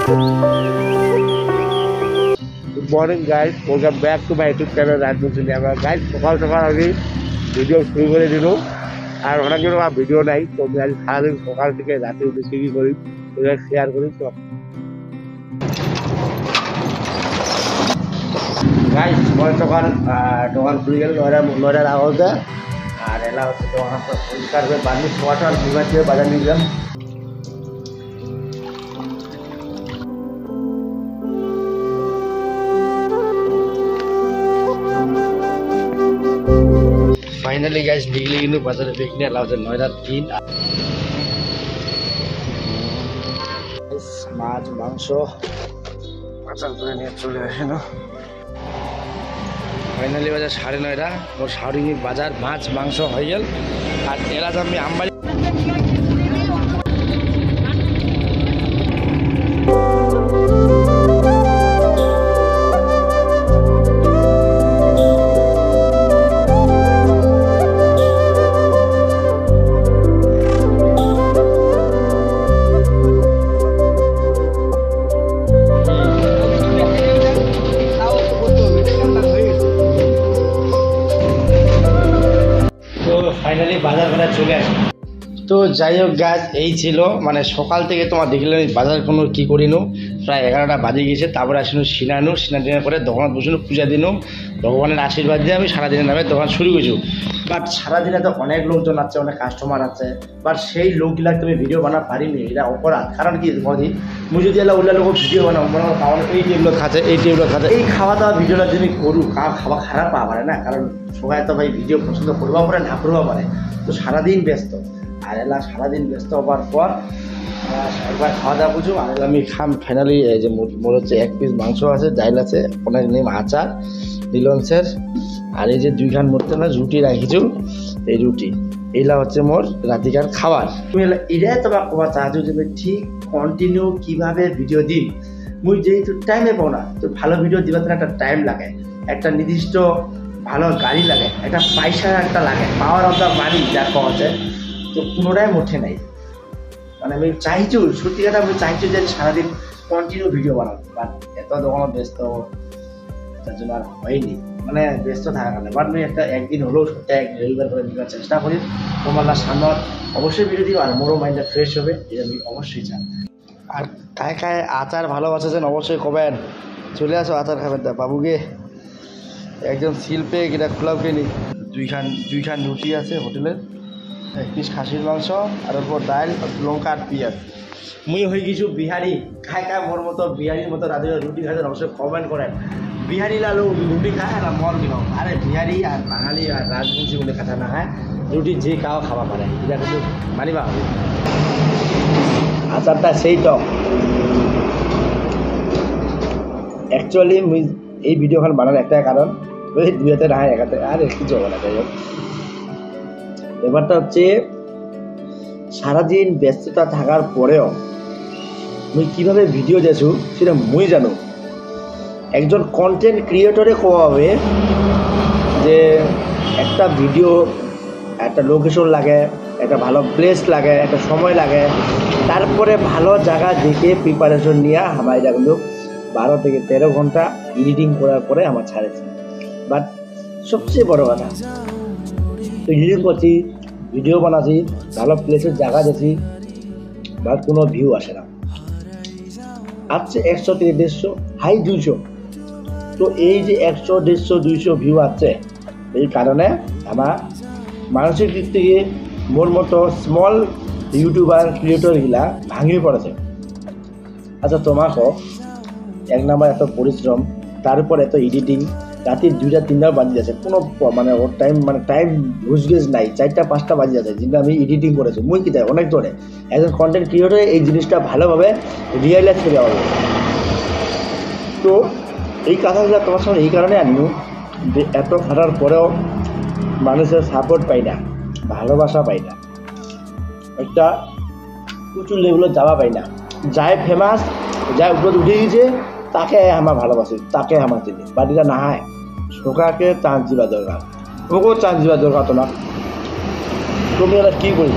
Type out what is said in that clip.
Good morning guys, welcome back to my YouTube channel Rajbun Cinema. Guys, সকাল সকাল আমি video শুরু করে দিল আর অনেক দিন ভিডিও নাই তো আমি আজ সারাদিন সকাল থেকে রাতে উঠে কি করি শেয়ার করি তো গাইস সকাল সকাল দোকান খুলে গেল 9টার আগে আর এলা হচ্ছে দোকান পরিষ্কার করে বানিয়ে ওয়াটার বিভাগ দিয়ে বাজার নিয়ে গেলাম Finally guys, निकले इन बाजार देखने अलावा 9:03 মাছ মাংস বাজার করে নিয়ে চলে আসে না ফাইনালি বাজার 9:30 মোর সাউরিনি বাজার মাছ মাংস হয়ে গেল আর এলা আমি আমবাড়ি ফাইনালি বাজার করা চলে আসে তো যাই হোক গাছ এই ছিল মানে সকাল থেকে তোমার দেখলে আমি বাজার কোনো কী করিনো প্রায় 11টা বাজে গিয়েছে তারপরে আসিনো সিনা দিনের পরে দোকান বসিনো পূজা দিনো ভগবানের আশীর্বাদ দিয়ে আমি সারাদিনের নামে দোকান শুরু করছি বাট সারাদিনে তো অনেক লোকজন আছে অনেক কাস্টমার আছে বাট সেই লোকগুলা তুমি ভিডিও বানা পারিনি এটা অপরাধ কারণ কি বলি মুই যদি এলা ওলা লোক ভিডিও বানাবো মনে হয় কারণ এই টেবিল খাচ্ছে এই খাওয়া দাওয়া ভিডিওটা যদি করু খাওয়া খারাপ পাওয়া পারে না কারণ সবাই তো ভাই ভিডিও পছন্দ করবা পারে না করবা পারে তো সারাদিন ব্যস্ত আর এলা সারাদিন ব্যস্ত হওয়ার পর একবার খাওয়া দাওয়া বুঝো আর আমি ফাইনালি এই যে মোর হচ্ছে 1 পিস মাংস আছে ডাইল আছে অনেক নেম আচার নীলন্সের আর এই যে 2 খান মরতে না রুটি রাখিছো এই রুটি এইলা হচ্ছে মোর রাতিকার খাবার তুমি এটাই তোমার কবা চাহাছো যে ঠিক কন্টিনিউ কিভাবে ভিডিও দিন মুই যেহেতু টাইমে পাও না তো ভালো ভিডিও দিবার একটা টাইম লাগে একটা নির্দিষ্ট ভালো গাড়ি লাগে একটা পয়সা একটা লাগে পাওয়ার অফ দ্য মানি যা পাওয়া যায় তো কোনোটাই মোটে নাই মানে আমি চাইছো সত্যি কথা আমি চাইছো যে সারাদিন কন্টিনিউ ভিডিও বানাবো বাট এত দোকানে ব্যস্ত তার জন্য আর হয়নি মানে ব্যস্ত থাকার কারণে বাট আমি একদিন হলেও সত্যি রবিবার করে নেওয়ার চেষ্টা করি তোমার সামনে অবশ্যই ভিডিও দিও আর মোরও মাইন্ডটা ফ্রেশ হবে এটা আমি অবশ্যই চাই আর খায় আচার ভালোবাসেছেন অবশ্যই কবেন চলে আসো আচার খাবেন তা বাবুকে একজন শিল্পে এটা খোলাও কিনি 2 খান রুটি আছে হোটেলের 1 পিস খাসির মাংস আর ওপর ডাল লঙ্কা আর পেঁয়াজ মুই হয়ে কিছু বিহারি খায় মোর মতো বিহারির মতো রাতে রুটি খাইতে অবশ্যই কমেন্ট করেন বিহারি লালু রুটি খায় না মল কিনো আরে বিহারি আর বাঙালি আর রাজবংশী বলে কথা না খায় রুটি যে খাওয়া খাওয়া পারে এটা কিন্তু মানিবা হবে আচারটা সেই টক অ্যাকচুয়ালি মুই এই ভিডিওখান বানানোর একটা কারণ ওই 2 হাতে না 1 হাতে আর কিছু হবে না যাই হোক ব্যাপারটা হচ্ছে সারাদিন ব্যস্ততা থাকার পরেও মুই কীভাবে ভিডিও দিয়েছু সেটা মুই জানো একজন কন্টেন্ট ক্রিয়েটরে কোয়া হবে যে একটা ভিডিও একটা লোকেশন লাগে একটা ভালো প্লেস লাগে একটা সময় লাগে তারপরে ভালো জায়গা দেখে প্রিপারেশন নিয়ে আমার এটা কিন্তু 12 থেকে 13 ঘন্টা এডিটিং করার পরে আমার ছাড়েছে বাট সবচেয়ে বড় কথা এডিটিং করছি ভিডিও বানাচ্ছি ভালো প্লেসের জায়গা দেখছি বা কোনো ভিউ আসে না আসছে 100 থেকে 150 হাই 200 তো এই যে 100 150 200 ভিউ আসছে এই কারণে আমার মানসিক দিক থেকে মোর মতো স্মল ইউটিউবার ক্রিয়েটরগুলা ভাঙিয়ে পড়েছে আচ্ছা তোমাকেও 1 নাম্বার এত পরিশ্রম তার উপর এত এডিটিং রাতে 2টা 3টা বাজে যাচ্ছে কোনো মানে ওর টাইম ঘুষগেজ নাই 4টা 5টা বাজে যাচ্ছে যেটা আমি এডিটিং করেছি মুই কি তাই অনেক ধরে একজন কন্টেন্ট ক্রিয়েটর এই জিনিসটা ভালোভাবে রিয়েলাইজ করে হবে তো এই কথাগুলো তোমার সঙ্গে এই কারণে আনিও যে এত খাটার পরেও মানুষের সাপোর্ট পাই না ভালোবাসা পাই না একটা উঁচু লেভেলে যাওয়া পাই না যায় ফেমাস যায় উপরে উঠে গেছে তাকে আমার ভালোবাসি তাকে আমার চিনি বাড়িটা না হয় শোকাকে চান্স দিবা দরকার ওকেও চান্স দিবা দরকার তোমার তুমি ওরা কী করি